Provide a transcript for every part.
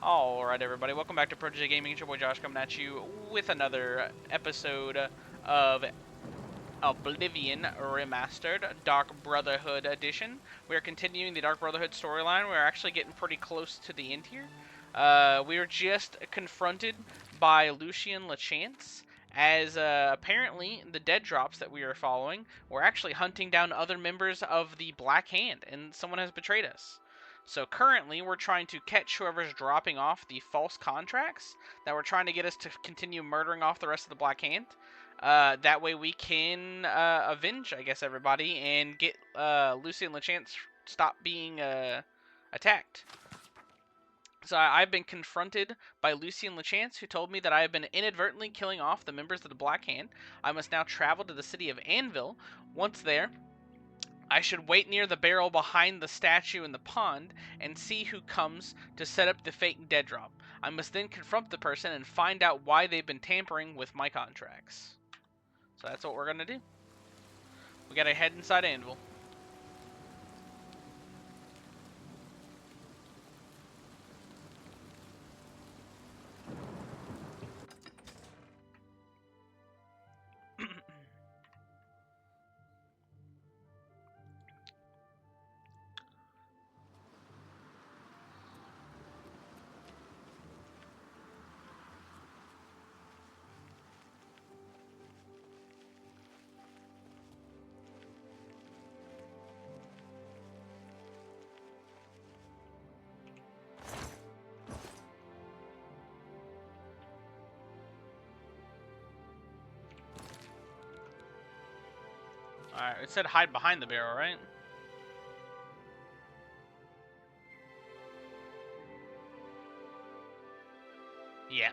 Alright everybody, welcome back to Protege Gaming. It's your boy Josh coming at you with another episode of Oblivion Remastered, Dark Brotherhood Edition. We are continuing the Dark Brotherhood storyline. We're actually getting pretty close to the end here. We were just confronted by Lucian LeChance, as apparently the dead drops that we are following were actually hunting down other members of the Black Hand, and someone has betrayed us. So currently, we're trying to catch whoever's dropping off the false contracts that were trying to get us to continue murdering off the rest of the Black Hand. That way we can avenge, I guess, everybody and get Lucian LeChance stop being attacked. So I've been confronted by Lucian LeChance, who told me that I have been inadvertently killing off the members of the Black Hand. I must now travel to the city of Anvil. Once there, I should wait near the barrel behind the statue in the pond and see who comes to set up the fake dead drop. I must then confront the person and find out why they've been tampering with my contracts. So that's what we're gonna do. We gotta head inside Anvil. Alright, it said hide behind the barrel, right? Yeah.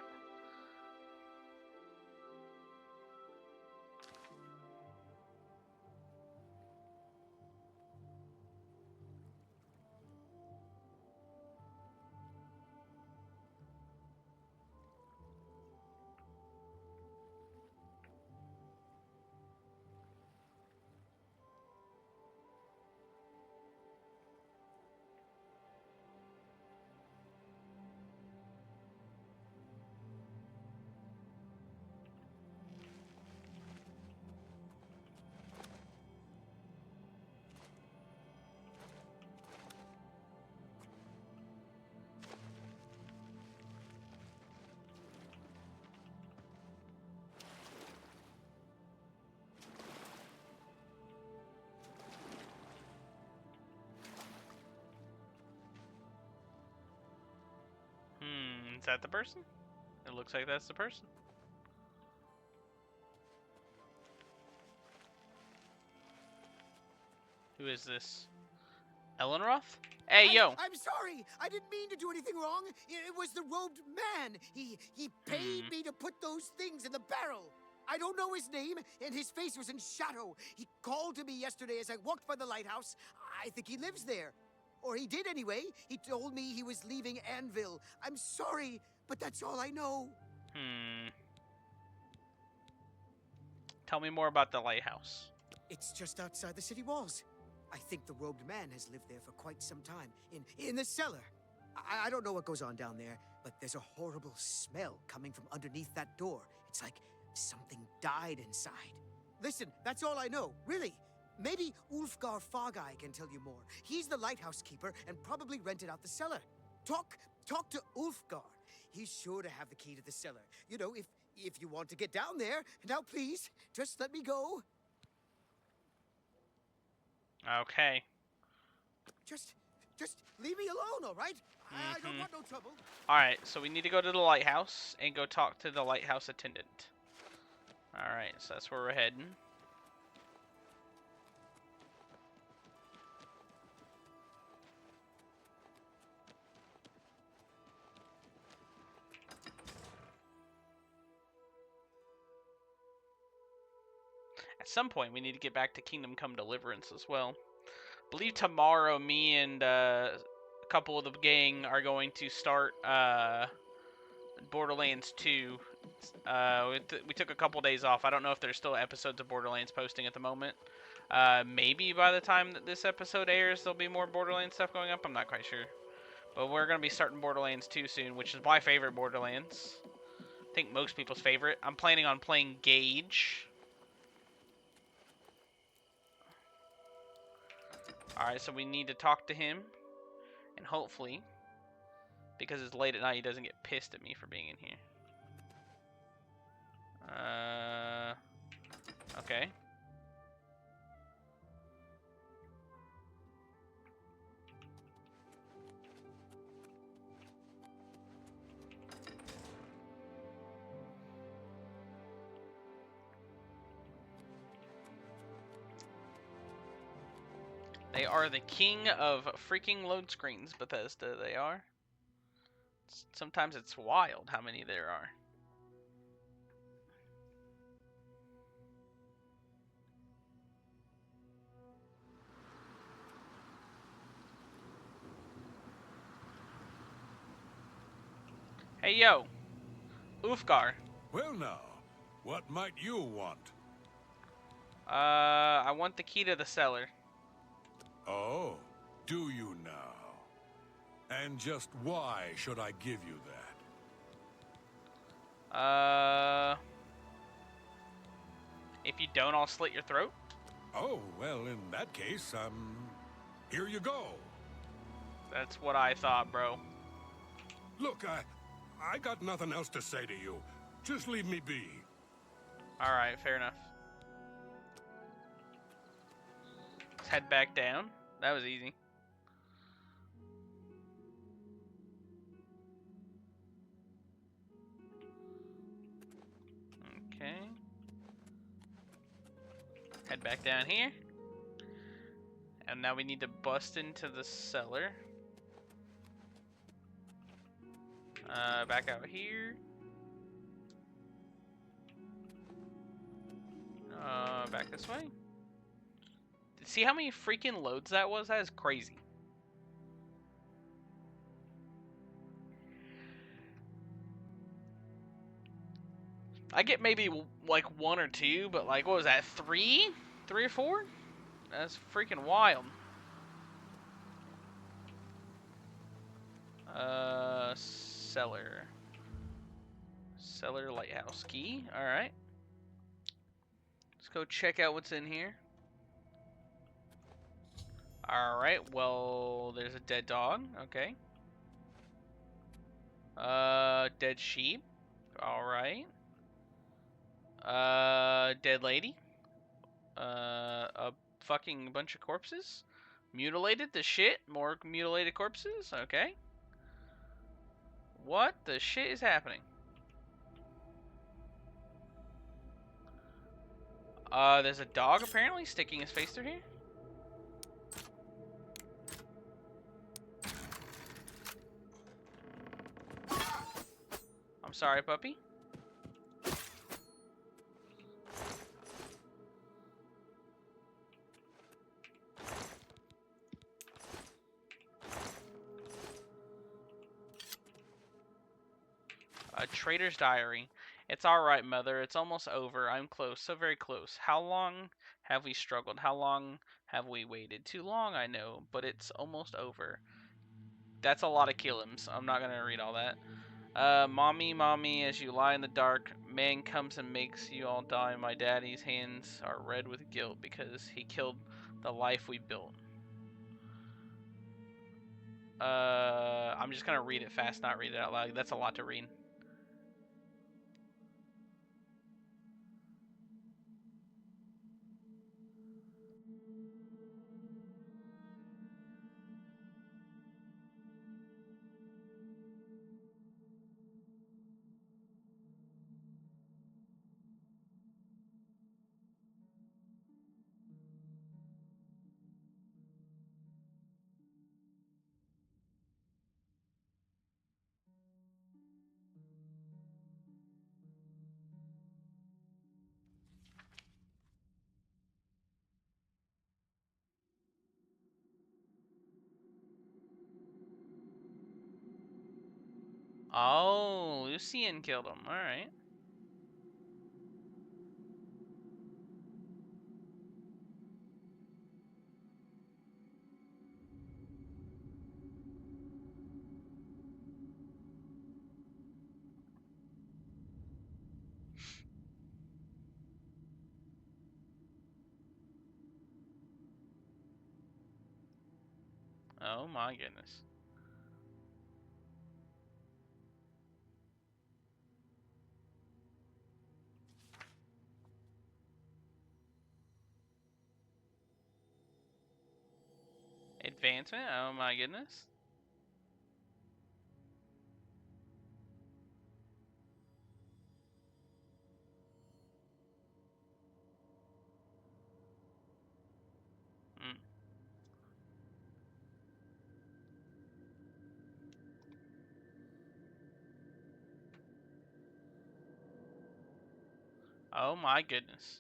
Is that the person? It looks like that's the person. Who is this? Ellenroth? Hey, yo! I'm sorry! I didn't mean to do anything wrong! It was the robed man! He paid me to put those things in the barrel! I don't know his name, and his face was in shadow. He called to me yesterday as I walked by the lighthouse. I think he lives there. Or he did anyway. He told me he was leaving Anvil. I'm sorry, but that's all I know. Tell me more about the lighthouse. It's just outside the city walls. I think the robed man has lived there for quite some time, in the cellar. I don't know what goes on down there, but there's a horrible smell coming from underneath that door. It's like something died inside. Listen, that's all I know, really. Maybe Ulfgar Fogeye can tell you more. He's the lighthouse keeper and probably rented out the cellar. Talk to Ulfgar. He's sure to have the key to the cellar. You know, if you want to get down there. Now, please, just let me go. Okay. Just leave me alone, all right? I don't want no trouble. Alright, so we need to go to the lighthouse and go talk to the lighthouse attendant. Alright, so that's where we're heading. At some point, we need to get back to Kingdom Come Deliverance as well. I believe tomorrow, me and a couple of the gang are going to start Borderlands 2. We took a couple days off. I don't know if there's still episodes of Borderlands posting at the moment. Maybe by the time that this episode airs, there'll be more Borderlands stuff going up. I'm not quite sure. But we're going to be starting Borderlands 2 soon, which is my favorite Borderlands. I think most people's favorite. I'm planning on playing Gage. Alright, so we need to talk to him. And hopefully, because it's late at night, he doesn't get pissed at me for being in here. Okay. They are the king of freaking load screens, Bethesda, they are. Sometimes it's wild how many there are. Hey yo, Ulfgar. Well now, what might you want? I want the key to the cellar. Oh, do you now? And just why should I give you that? If you don't, I'll slit your throat. Oh, well, in that case, here you go. That's what I thought, bro. Look, I got nothing else to say to you. Just leave me be. Alright, fair enough. Let's head back down. That was easy. Okay. Head back down here. And now we need to bust into the cellar. Back out here. Back this way. See how many freaking loads that was? That is crazy. I get maybe like 1 or 2, but like, what was that, 3? 3 or 4? That's freaking wild. Cellar. Cellar lighthouse key. Alright. Let's go check out what's in here. Alright, well, there's a dead dog. Okay. Dead sheep. Alright. Dead lady. A fucking bunch of corpses. Mutilated the shit. More mutilated corpses. Okay. What the shit is happening? There's a dog apparently sticking his face through here. I'm sorry, puppy. A Trader's Diary. It's alright, Mother. It's almost over. I'm close. So very close. How long have we struggled? How long have we waited? Too long, I know, but it's almost over. That's a lot of killims. I'm not gonna read all that. Mommy, mommy, as you lie in the dark, man comes and makes you all die. My daddy's hands are red with guilt because he killed the life we built. I'm just gonna read it fast, not read it out loud. That's a lot to read. Oh, Lucian killed him. Alright. Oh my goodness. Advancement? Oh my goodness. Mm. Oh my goodness.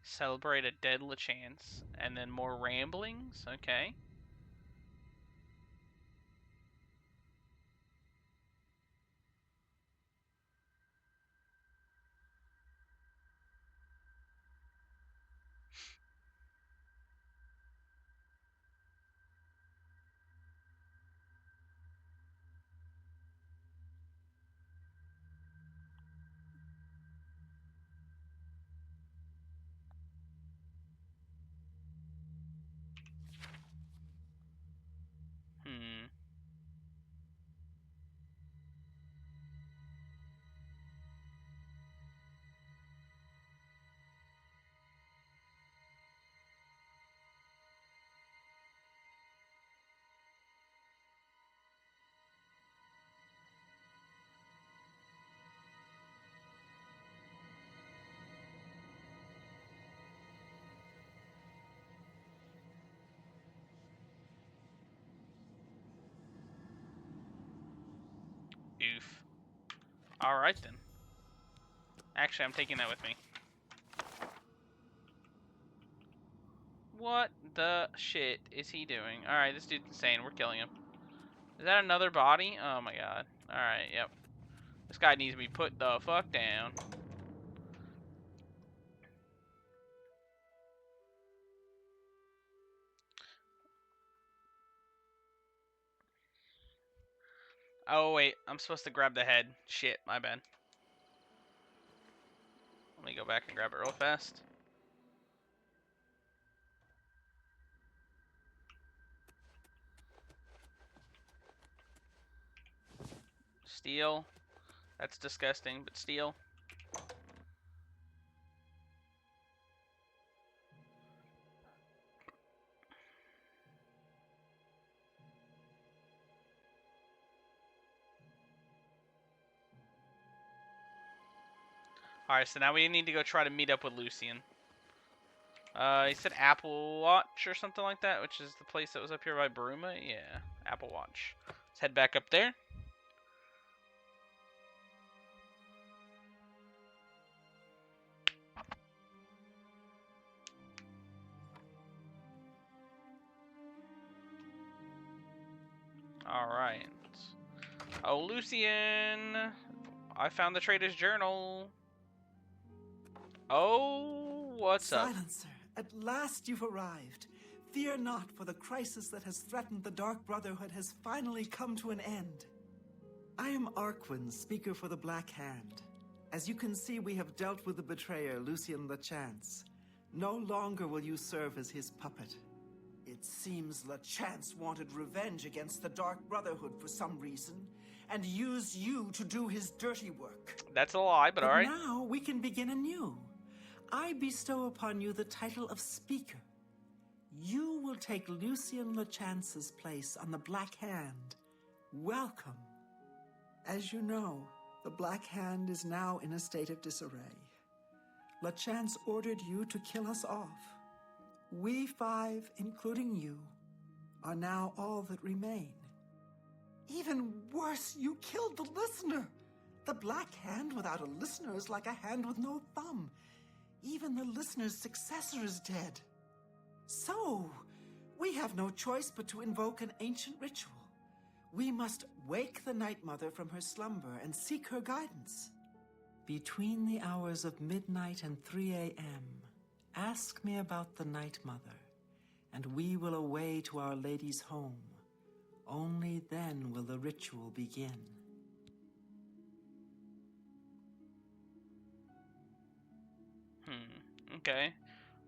Celebrate a dead chance. And then more ramblings? Okay. Hmm. Oof. Alright then. Actually, I'm taking that with me. What the shit is he doing? Alright, this dude's insane. We're killing him. Is that another body? Oh my god. Alright, yep. This guy needs to be put the fuck down. Oh wait, I'm supposed to grab the head. Shit, my bad. Let me go back and grab it real fast. Steel. That's disgusting, but steel. Alright, so now we need to go try to meet up with Lucian. He said Apple Watch or something like that, which is the place that was up here by Baruma. Yeah, Apple Watch. Let's head back up there. Alright. Oh, Lucian! I found the trader's journal. Oh, what's up? Silencer, at last you've arrived. Fear not, for the crisis that has threatened the Dark Brotherhood has finally come to an end. I am Arquin, speaker for the Black Hand. As you can see, we have dealt with the betrayer, Lucian LeChance. No longer will you serve as his puppet. It seems LeChance wanted revenge against the Dark Brotherhood for some reason, and used you to do his dirty work. That's a lie, but alright. Now we can begin anew. I bestow upon you the title of Speaker. You will take Lucian LeChance's place on the Black Hand. Welcome. As you know, the Black Hand is now in a state of disarray. LeChance ordered you to kill us off. We five, including you, are now all that remain. Even worse, you killed the listener. The Black Hand without a listener is like a hand with no thumb. Even the listener's successor is dead. So, we have no choice but to invoke an ancient ritual. We must wake the Night Mother from her slumber and seek her guidance. Between the hours of midnight and 3 a.m., ask me about the Night Mother, and we will away to Our Lady's home. Only then will the ritual begin. Okay.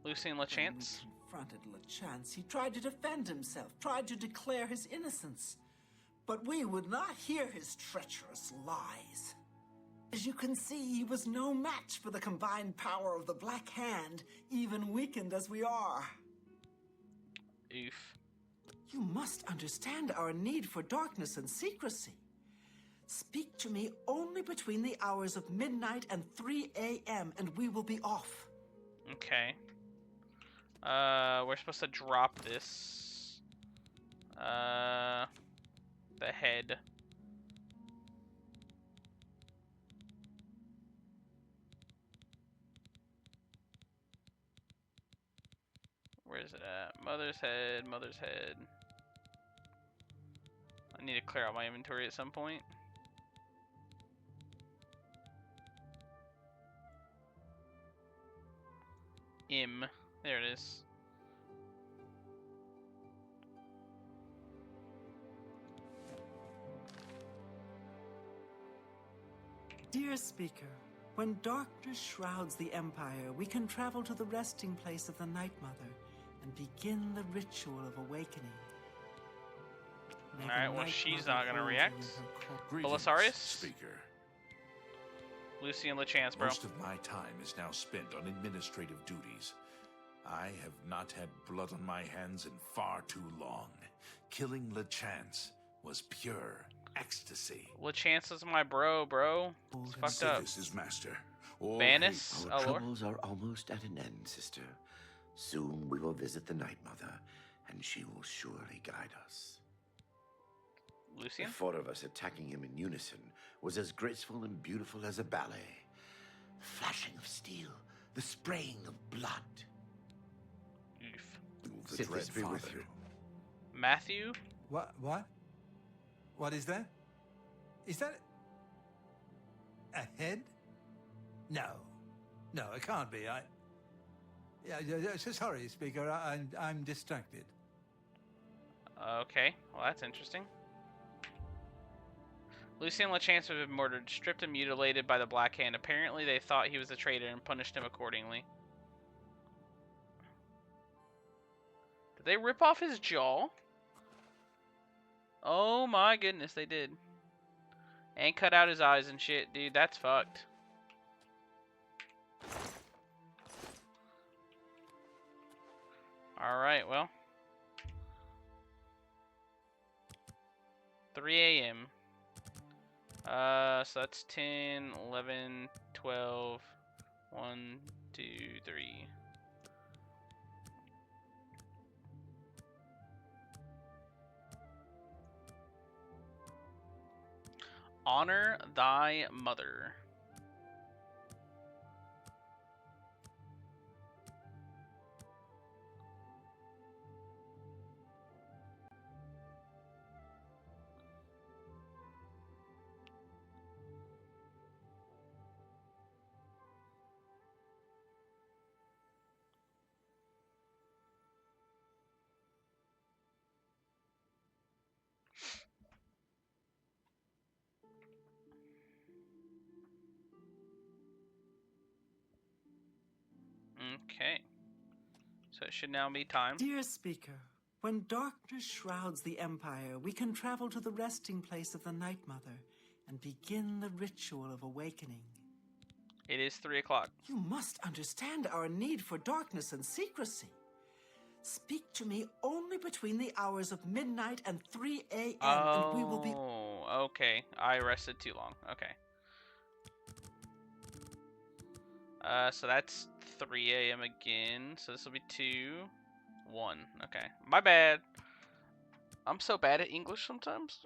Lucien When we LeChance. confronted LeChance, he tried to defend himself, tried to declare his innocence. But we would not hear his treacherous lies. As you can see, he was no match for the combined power of the Black Hand, even weakened as we are. Oof. You must understand our need for darkness and secrecy. Speak to me only between the hours of midnight and 3 a.m., and we will be off. Okay. We're supposed to drop this. The head. Where is it at? Mother's head, mother's head. I need to clear out my inventory at some point. There it is. Dear Speaker, when darkness shrouds the Empire, we can travel to the resting place of the Night Mother and begin the ritual of awakening. Alright, well, she's not gonna react. Belisarius? Speaker. Lucien LeChance, bro. Most of my time is now spent on administrative duties. I have not had blood on my hands in far too long. Killing LeChance was pure ecstasy. LeChance is my bro. It's fucked up. This is master. All Banis? Our Oh, Lord. troubles are almost at an end, sister. Soon we will visit the Night Mother, and she will surely guide us. Lucien? The four of us attacking him in unison was as graceful and beautiful as a ballet. The flashing of steel, the spraying of blood. Oof. The Sit Dread this be with Father. you. Matthew? What? What is that? Is that a head? No, it can't be. Sorry, Speaker. I'm distracted. Okay, well, that's interesting. Lucien LeChance has been murdered, stripped and mutilated by the Black Hand. Apparently, they thought he was a traitor and punished him accordingly. Did they rip off his jaw? Oh my goodness, they did. And cut out his eyes and shit, dude. That's fucked. Alright, well. 3 a.m. So that's 10, 11, 12, 1, 2, 3. Honor thy mother. Okay. So it should now be time. Dear Speaker, when darkness shrouds the Empire, we can travel to the resting place of the Night Mother and begin the ritual of awakening. It is 3 o'clock. You must understand our need for darkness and secrecy. Speak to me only between the hours of midnight and 3 a.m. and we will be... Oh, okay. I rested too long. Okay. So that's 3 a.m. again. So this will be 2, 1. Okay. My bad. I'm so bad at English sometimes.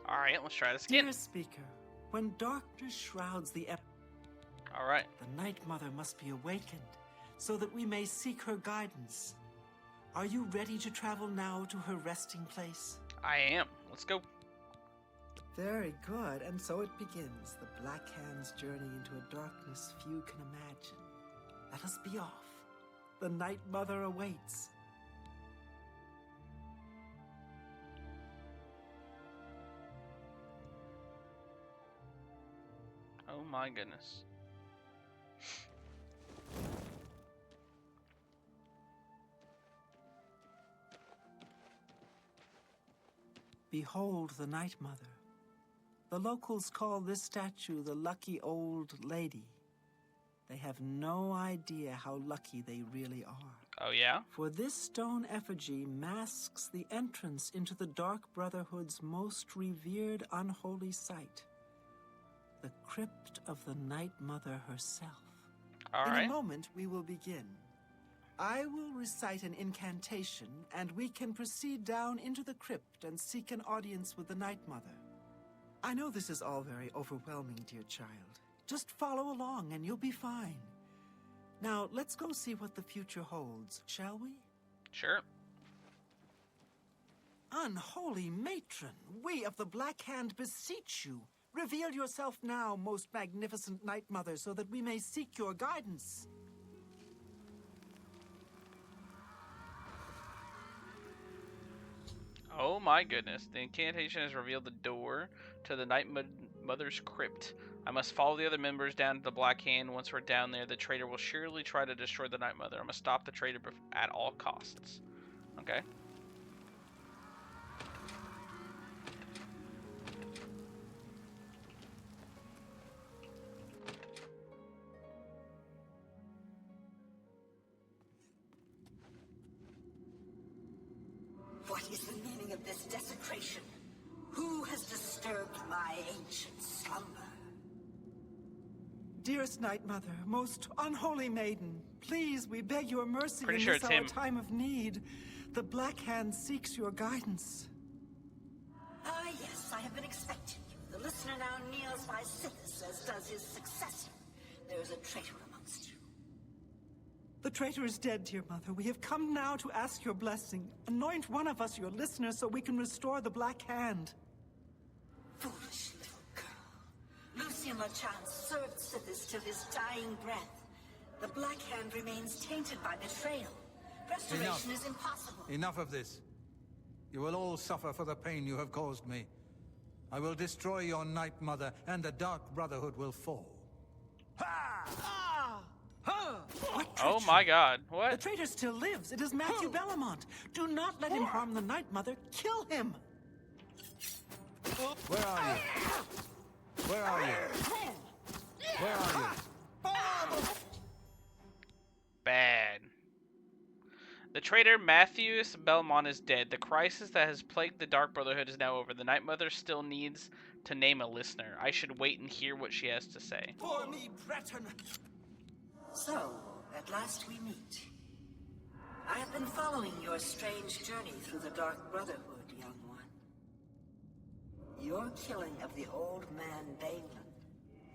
Alright, let's try this again. Dear Speaker, when darkness shrouds the Empire, Alright. the Night Mother must be awakened. so that we may seek her guidance. Are you ready to travel now to her resting place? I am. Let's go. Very good, and so it begins, the Black Hand's journey into a darkness few can imagine. Let us be off. The Night Mother awaits. Oh my goodness. Behold the Night Mother. The locals call this statue the Lucky Old Lady. They have no idea how lucky they really are. Oh yeah? For this stone effigy masks the entrance into the Dark Brotherhood's most revered unholy site, the crypt of the Night Mother herself. All In right. a moment, we will begin. I will recite an incantation, and we can proceed down into the crypt and seek an audience with the Night Mother. I know this is all very overwhelming, dear child. Just follow along and you'll be fine. Now, let's go see what the future holds, shall we? Sure. Unholy matron, we of the Black Hand beseech you. Reveal yourself now, most magnificent Night Mother, so that we may seek your guidance. Oh my goodness. The incantation has revealed the door to the Night Mother's crypt. I must follow the other members down to the Black Hand. Once we're down there, the traitor will surely try to destroy the Night Mother. I must stop the traitor at all costs. Okay. What is the meaning of this desecration? Who has disturbed my ancient slumber? Dearest Night Mother, most unholy maiden, please, we beg your mercy Pretty in sure this it's our him. time of need. The Black Hand seeks your guidance. Ah, yes, I have been expecting you. The listener now kneels by Sithis, as does his successor. There is a traitor amongst you. The traitor is dead, dear mother. We have come now to ask your blessing. Anoint one of us your listener so we can restore the Black Hand. Foolish little girl. Lucien LeChance served Sithis till his dying breath. The Black Hand remains tainted by betrayal. Restoration is impossible. Enough of this. You will all suffer for the pain you have caused me. I will destroy your Night Mother, and the Dark Brotherhood will fall. What Oh treachery? my god. The What? traitor still lives. It is Matthew Bellamont. Do not let him harm the Night Mother. Kill him. Where are you? Where are you? Where are you? Bad. The traitor Matthews Belmont is dead. The crisis that has plagued the Dark Brotherhood is now over. The Night Mother still needs to name a listener. I should wait and hear what she has to say. For me, Breton. So, at last we meet. I have been following your strange journey through the Dark Brotherhood, young one. Your killing of the old man Bainland,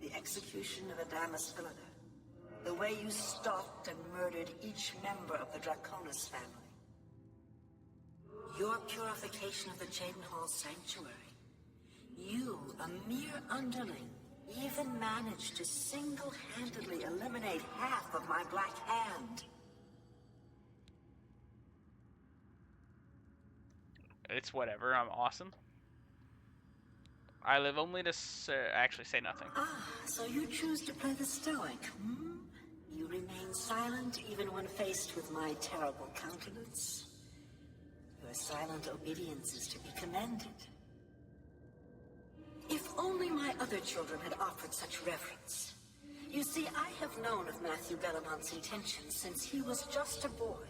the execution of Adamus Philida, the way you stalked and murdered each member of the Draconis family. Your purification of the Jadenhall Sanctuary. You, a mere underling, even managed to single-handedly eliminate half of my Black Hand. It's whatever. I'm awesome. I live only to actually say nothing. Ah, so you choose to play the stoic, hmm? You remain silent even when faced with my terrible countenance. Your silent obedience is to be commended. If only my other children had offered such reverence. You see, I have known of Matthew Bellamont's intentions since he was just a boy.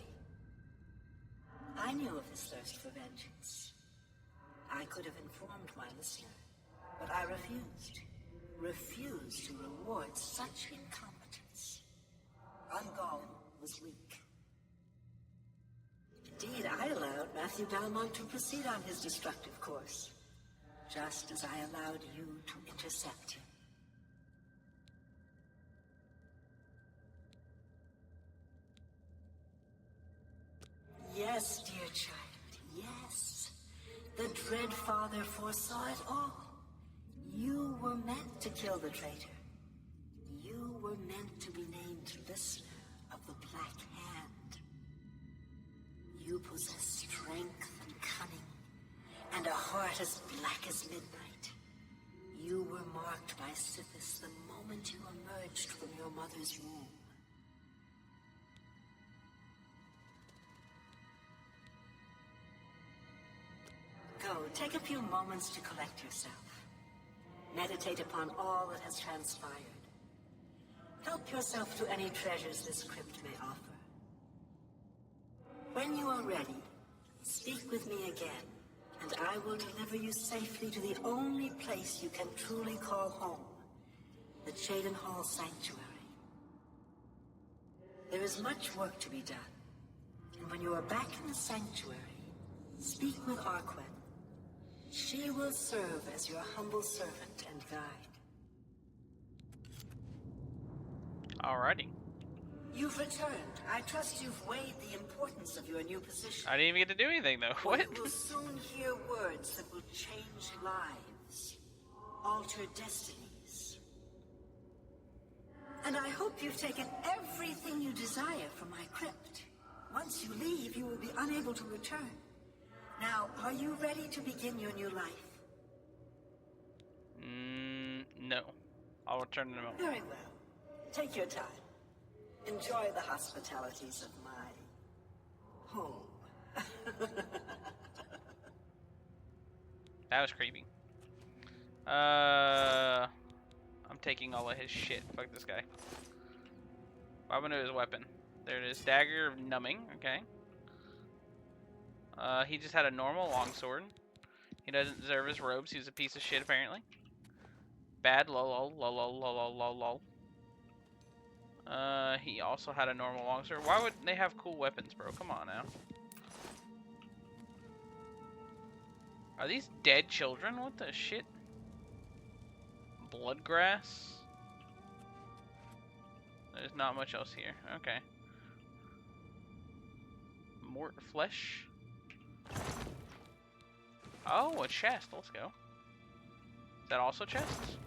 I knew of his thirst for vengeance. I could have informed my listener, but I refused. Refused to reward such incompetence. Ungol was weak. Indeed, I allowed Matthew Bellamont to proceed on his destructive course, just as I allowed you to intercept him. Yes, dear child, yes. The Dread Father foresaw it all. You were meant to kill the traitor. You were meant to be named listener of the Black Hand. You possess strength and cunning, and a heart as black as midnight. You were marked by Sithis the moment you emerged from your mother's womb. Go, take a few moments to collect yourself. Meditate upon all that has transpired. Help yourself to any treasures this crypt may offer. When you are ready, speak with me again, and I will deliver you safely to the only place you can truly call home, the Cheydinhal Sanctuary. There is much work to be done, and when you are back in the Sanctuary, speak with Arquen. She will serve as your humble servant and guide. Alrighty. You've returned. I trust you've weighed the importance of your new position. I didn't even get to do anything though. For What? you will soon hear words that will change lives, alter destinies. And I hope you've taken everything you desire from my crypt. Once you leave, you will be unable to return. Now, are you ready to begin your new life? No. I'll return in a moment. Very well. Take your time. Enjoy the hospitalities of my home. That was creepy. I'm taking all of his shit. Fuck this guy. What happened to his weapon? There it is. Dagger of Numbing. Okay. He just had a normal longsword. He doesn't deserve his robes. He's a piece of shit, apparently. Bad lol lol lol lol lol lol. He also had a normal longsword. Why would they have cool weapons, bro? Come on now. Are these dead children? What the shit? Bloodgrass? There's not much else here. Okay. Mort flesh? Oh, a chest. Let's go. Is that also chests?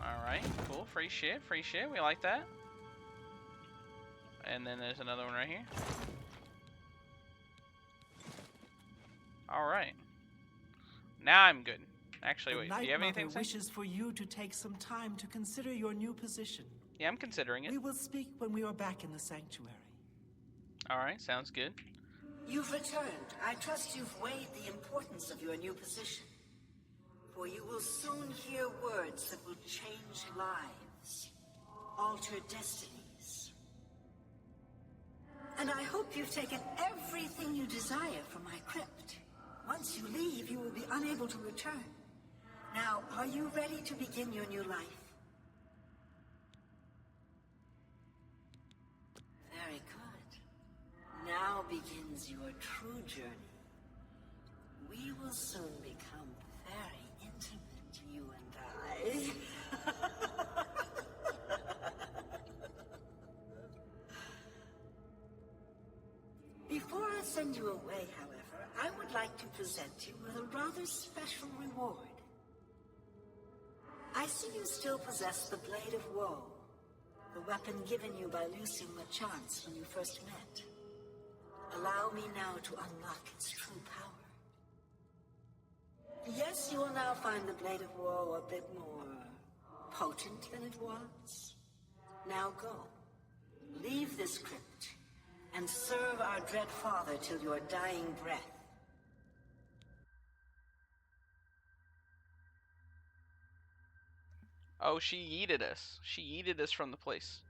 Alright, cool. Free shit, free shit. We like that. And then there's another one right here. Alright. Now I'm good. Actually, wait. Do you have anything to say? wishes for you to take some time to consider your new position. Yeah, I'm considering it. We will speak when we are back in the sanctuary. Alright, sounds good. You've returned. I trust you've weighed the importance of your new position. For you will soon hear words that will change lives, alter destinies. And I hope you've taken everything you desire from my crypt. Once you leave, you will be unable to return. Now, are you ready to begin your new life? Very good. Now begins your true journey. We will soon become very intimate, you and I. Before I send you away, however, I would like to present you with a rather special reward. I see you still possess the Blade of Woe, the weapon given you by Lucien Lachance when you first met. Allow me now to unlock its true power. Yes, you will now find the Blade of Woe a bit more potent than it was. Now go. Leave this crypt and serve our dread father till your dying breath. Oh, she yeeted us. She yeeted us from the place.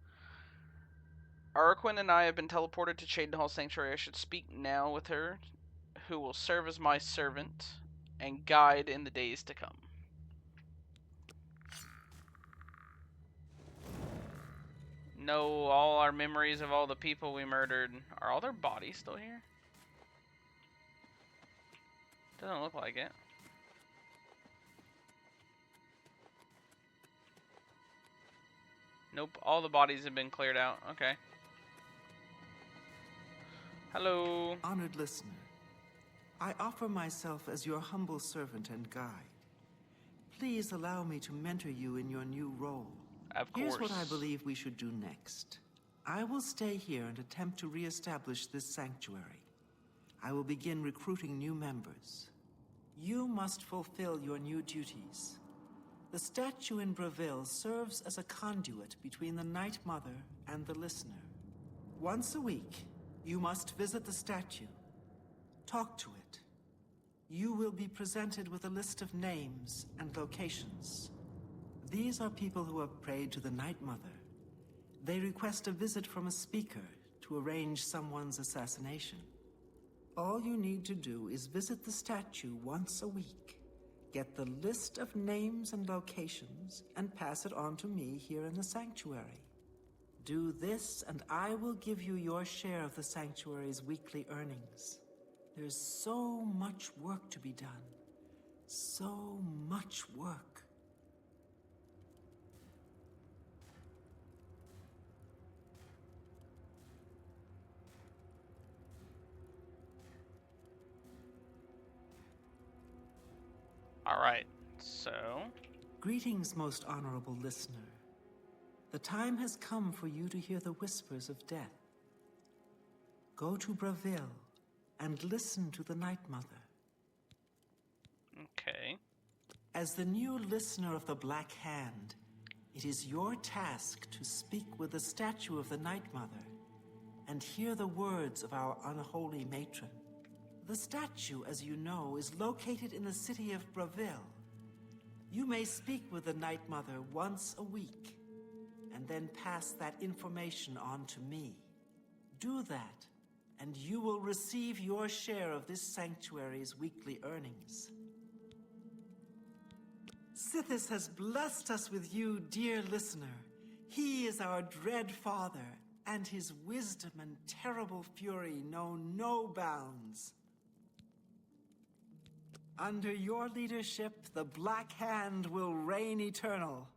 Arquin and I have been teleported to Cheydinhal Sanctuary. I should speak now with her, who will serve as my servant and guide in the days to come. Know all our memories of all the people we murdered. Are all their bodies still here? Doesn't look like it. Nope, all the bodies have been cleared out. Okay. Hello. Honored listener, I offer myself as your humble servant and guide. Please allow me to mentor you in your new role. Of course. Here's what I believe we should do next. I will stay here and attempt to re-establish this sanctuary. I will begin recruiting new members. You must fulfill your new duties. The statue in Breville serves as a conduit between the Night Mother and the listener. Once a week, you must visit the statue. Talk to it. You will be presented with a list of names and locations. These are people who have prayed to the Night Mother. They request a visit from a speaker to arrange someone's assassination. All you need to do is visit the statue once a week, get the list of names and locations, and pass it on to me here in the sanctuary. Do this, and I will give you your share of the sanctuary's weekly earnings. There's so much work to be done. So much work. All right, so... Greetings, most honorable listener. The time has come for you to hear the whispers of death. Go to Breville and listen to the Night Mother. Okay. As the new listener of the Black Hand, it is your task to speak with the statue of the Night Mother and hear the words of our unholy matron. The statue, as you know, is located in the city of Breville. You may speak with the Night Mother once a week, and then pass that information on to me. Do that, and you will receive your share of this sanctuary's weekly earnings. Sithis has blessed us with you, dear listener. He is our dread father, and his wisdom and terrible fury know no bounds. Under your leadership, the Black Hand will reign eternal.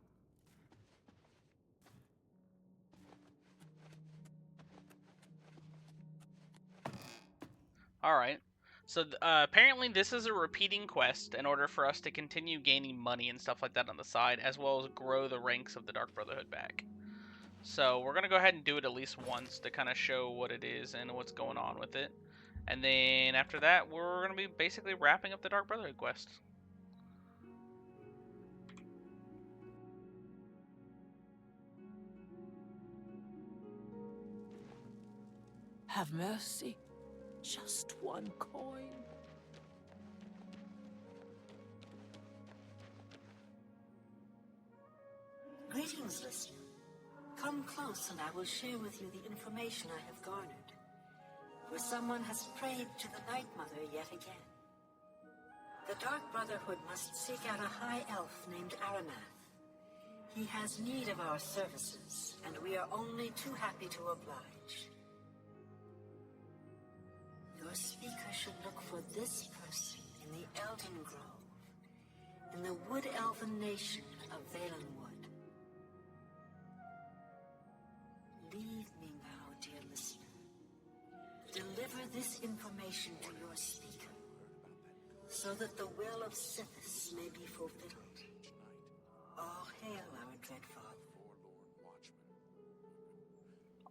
Alright. So, apparently this is a repeating quest in order for us to continue gaining money and stuff like that on the side, as well as grow the ranks of the Dark Brotherhood back. So, we're going to go ahead and do it at least once to kind of show what it is and what's going on with it. And then after that, we're going to be basically wrapping up the Dark Brotherhood quest. Have mercy. Just one coin. Greetings, listener. Come close and I will share with you the information I have garnered. For someone has prayed to the Night Mother yet again. The Dark Brotherhood must seek out a high elf named Aramath. He has need of our services, and we are only too happy to oblige. Your speaker should look for this person in the Elden Grove, in the Wood Elven nation of Valenwood. Leave me now, dear listener. Deliver this information to your speaker, so that the will of Sithis may be fulfilled. All hail our dread father.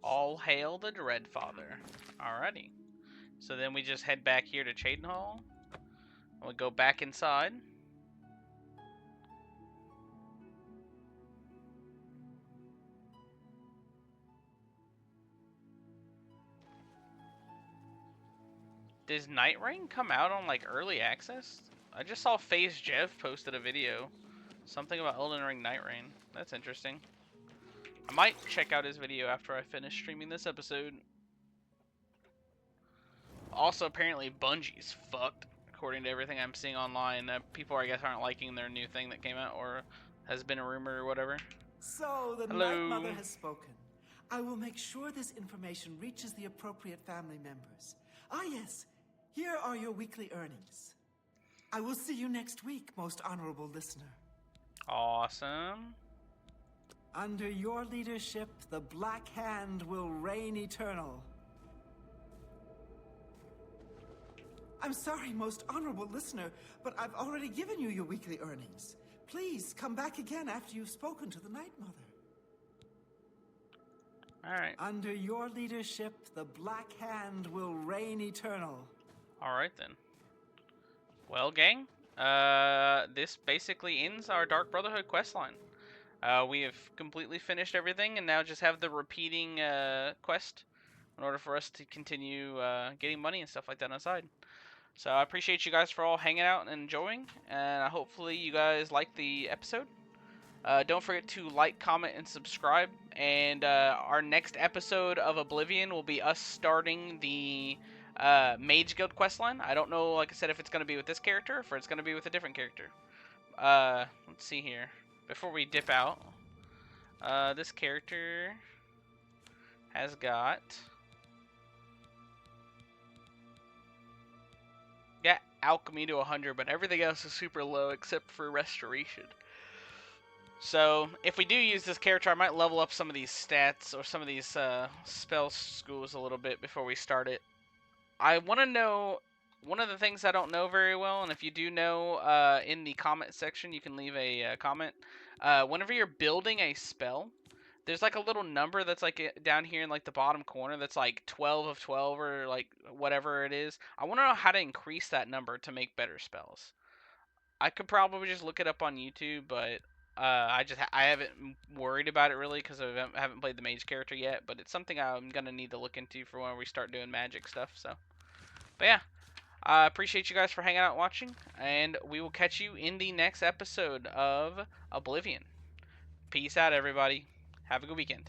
All hail the Dread Father. Alrighty. So then we just head back here to Cheydinhal. And we go back inside. Does Night Rain come out on like early access? I just saw FaZe Jeff posted a video. Something about Elden Ring Night Rain. That's interesting. I might check out his video after I finish streaming this episode. Also, apparently Bungie's fucked, according to everything I'm seeing online. People, I guess, aren't liking their new thing that came out, or has been a rumor or whatever. So, the Hello. Night Mother has spoken. I will make sure this information reaches the appropriate family members. Ah, yes. Here are your weekly earnings. I will see you next week, most honorable listener. Awesome. Under your leadership, the Black Hand will reign eternal. I'm sorry, most honorable listener, but I've already given you your weekly earnings. Please come back again after you've spoken to the Night Mother. Alright. Under your leadership, the Black Hand will reign eternal. Alright then. Well, gang, this basically ends our Dark Brotherhood questline. We have completely finished everything and now just have the repeating quest in order for us to continue getting money and stuff like that on the side. So I appreciate you guys for all hanging out and enjoying, and hopefully you guys liked the episode. Don't forget to like, comment, and subscribe. And our next episode of Oblivion will be us starting the Mage Guild questline. I don't know, like I said, if it's going to be with this character or if it's going to be with a different character. Let's see here. Before we dip out, this character has got... alchemy to 100, but everything else is super low except for restoration. So if we do use this character, I might level up some of these stats or some of these spell schools a little bit before we start it. I want to know one of the things I don't know very well, and if you do know, in the comment section you can leave a comment. Whenever you're building a spell, there's like a little number that's like down here in like the bottom corner that's like 12 of 12 or like whatever it is. I want to know how to increase that number to make better spells. I could probably just look it up on YouTube, but I haven't worried about it really because I haven't played the mage character yet. But it's something I'm gonna need to look into for when we start doing magic stuff. So, but yeah, I appreciate you guys for hanging out and watching, and we will catch you in the next episode of Oblivion. Peace out, everybody. Have a good weekend.